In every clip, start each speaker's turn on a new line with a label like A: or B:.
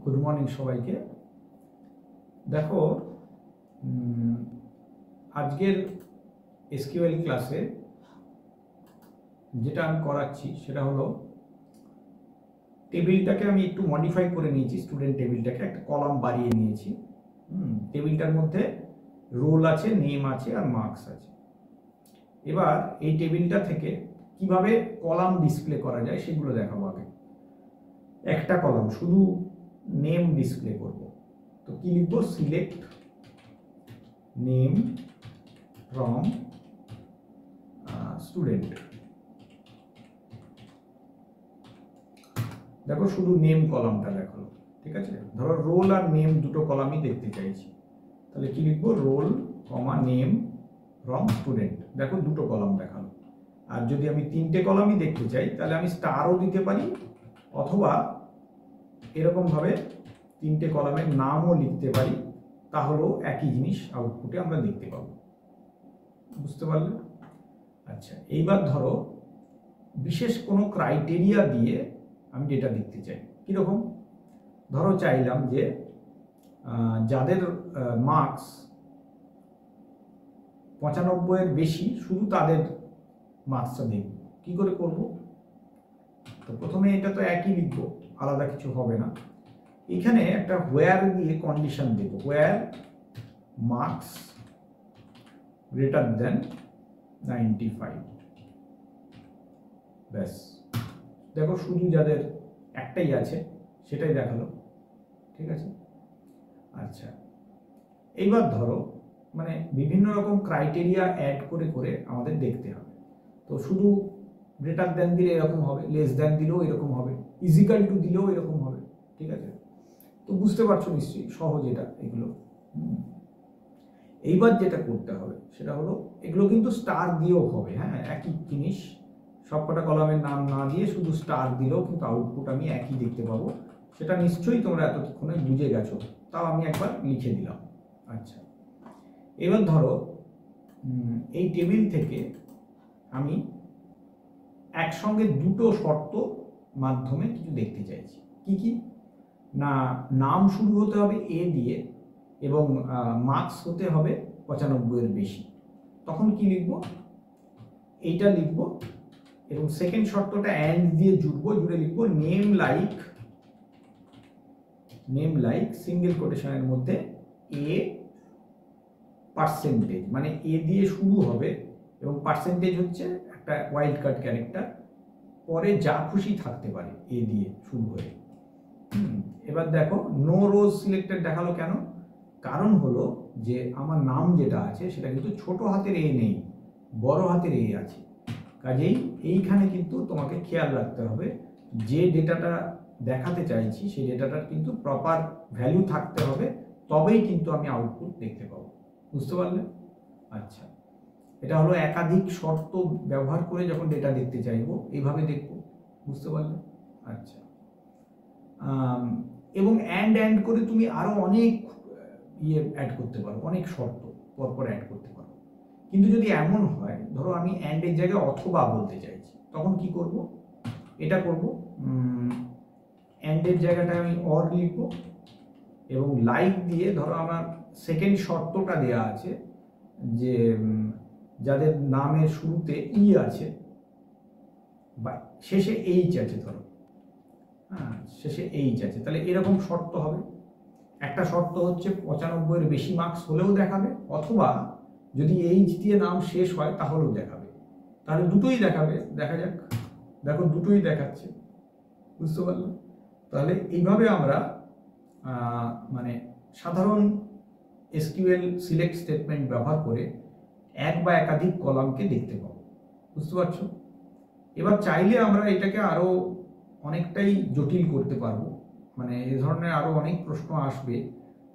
A: Good morning সবাইকে। দেখো, আজকের এসকিউএল ক্লাসে যেটা আমি করাচ্ছি সেটা হলো টেবিলটাকে আমি একটু মডিফাই করে নিয়েছি। স্টুডেন্ট টেবিলটাকে একটা কলাম বাড়িয়ে নিয়েছি। টেবিলটার মধ্যে রোল আছে, নেম আছে আর মার্কস আছে। এবার এই টেবিলটা থেকে কিভাবে কলাম ডিসপ্লে করা যায় সেগুলো দেখাবো। আগে একটা কলাম শুধু নেম ডিসপ্লে করব, তো কি লিখব? Select name from student. দেখো শুধু নেম কলামটা দেখালো, ঠিক আছে। ধরো রোল আর নেম দুটো কলামই দেখতে চাইছি, তাহলে কি লিখবো? Roll comma name from student. দেখো দুটো কলাম দেখালো। আর যদি আমি তিনটে কলামই দেখতে চাই তাহলে আমি স্টারও দিতে পারি, অথবা এরকম ভাবে তিনটে কলামের নামও লিখতে পারি, তাহলেও একই জিনিস আউটপুটে আমরা দেখতে পাবো। বুঝতে পারলে? আচ্ছা, এইবার ধরো বিশেষ কোনো ক্রাইটেরিয়া দিয়ে আমি যেটা দেখতে চাই। কীরকম? ধরো চাইলাম যে যাদের মার্কস 95-এর বেশি শুধু তাদের মার্কসটা দেখব। কী করে করব? তো প্রথমে এটা তো একই লিখবো, আলাদা কিছু হবে না। এখানে একটা হোয়ার দিয়ে কন্ডিশন দেব, হোয়ার মার্কস গ্রেটার দেন 95। ব্যাস, দেখো শুধু যাদের একটাই আছে সেটাই দেখালো, ঠিক আছে। আচ্ছা, এইবার ধরো মানে বিভিন্ন রকম ক্রাইটেরিয়া অ্যাড করে করে আমাদের দেখতে হবে। তো শুধু গ্রেটার দেন দিলে এরকম হবে, লেস দেন দিলেও এরকম হবে, ইজিক্যাল টু দিলেও এরকম হবে, ঠিক আছে। তো বুঝতে পারছো নিশ্চয়ই, সহজ এটা এগুলো। এইবার যেটা করতে হবে সেটা হলো, এগুলো কিন্তু স্টার দিয়েও হবে, হ্যাঁ, একই জিনিস। সবকটা কলামের নাম না দিয়ে শুধু স্টার দিলেও কিন্তু আউটপুট আমি একই দেখতে পাবো। সেটা নিশ্চয়ই তোমরা এতক্ষণে বুঝে গেছো, তাও আমি একবার লিখে দিলাম। আচ্ছা, এবার ধরো এই টেবিল থেকে আমি একসঙ্গে দুটো শর্ত মাধ্যমে কিছু দেখতে চাইছি। কি কি? না, নাম শুরু হতে হবে এ দিয়ে এবং মার্কস হতে হবে 95-এর বেশি। তখন কি লিখব? এইটা লিখব এবং সেকেন্ড শর্তটা অ্যান্ড দিয়ে জুড়বো, জুড়ে লিখবো নেম লাইক সিঙ্গেল কোটেশনের মধ্যে এ পার্সেন্টেজ, মানে এ দিয়ে শুরু হবে এবং পার্সেন্টেজ হচ্ছে একটা ওয়াইল্ড কার্ড ক্যারেক্টার, পরে যা খুশি থাকতে পারে এ দিয়ে শুরু হয়ে। এবার দেখো নো রোজ সিলেক্টেড দেখালো কেন? কারণ হলো যে আমার নাম যেটা আছে সেটা কিন্তু ছোট হাতের এ নেই, বড় হাতের এ আছে। কাজেই এইখানে কিন্তু তোমাকে খেয়াল রাখতে হবে, যে ডেটাটা দেখাতে চাইছি সেই ডেটাটার কিন্তু প্রপার ভ্যালু থাকতে হবে, তবেই কিন্তু আমি আউটপুট দেখতে পাবো। বুঝতে পারলে? আচ্ছা, এটা হলো একাধিক শর্ত ব্যবহার করে যখন ডেটা দেখতে চাইবো এইভাবে দেখবো। বুঝতে পারলে? আচ্ছা, এবং অ্যান্ড করে তুমি আরো অনেক অ্যাড করতে পারো, অনেক শর্ত পরপর অ্যাড করতে পারো। কিন্তু যদি এমন হয়, ধরো আমি অ্যান্ডের জায়গায় অথবা বলতে চাইছি, তখন কি করব? এটা করব, অ্যান্ডের জায়গাটায় আমি অর লিখব এবং লাইক দিয়ে, ধরো আমার সেকেন্ড শর্তটা দেয়া আছে যে যাদের নামের শুরুতে ই আছে বা শেষে এইচ আছে, ধরো হ্যাঁ শেষে এইচ আছে, তাহলে এরকম শর্ত হবে। একটা শর্ত হচ্ছে 95-এর বেশি মার্কস হলেও দেখাবে, অথবা যদি এইচ দিয়ে নাম শেষ হয় তাহলেও দেখাবে। তাহলে দুটোই দেখাবে। দেখা যাক, দেখো দুটোই দেখাচ্ছে। বুঝতে পারলাম? তাহলে এইভাবে আমরা মানে সাধারণ এসকিউএল সিলেক্ট স্টেটমেন্ট ব্যবহার করে এক বা একাধিক কলামকে দেখতে পাবো। বুঝতে পারছো? এবার চাইলে আমরা এটাকে আরো অনেকটাই জটিল করতে পারবো, মানে এ ধরনের আরো অনেক প্রশ্ন আসবে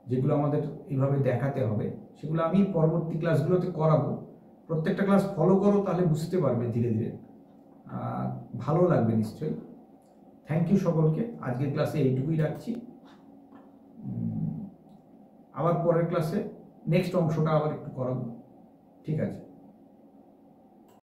A: যেগুলো আমাদের এইভাবে দেখাতে হবে। সেগুলো আমি পরবর্তী ক্লাসগুলোতে করাবো। প্রত্যেকটা ক্লাস ফলো করো, তাহলে বুঝতে পারবে ধীরে ধীরে, ভালো লাগবে নিশ্চয়ই। থ্যাংক ইউ সকলকে। আজকের ক্লাসে এইটুকুই রাখছি। আবার পরের ক্লাসে নেক্সট অংশটা আবার একটু করাবো, ঠিক আছে।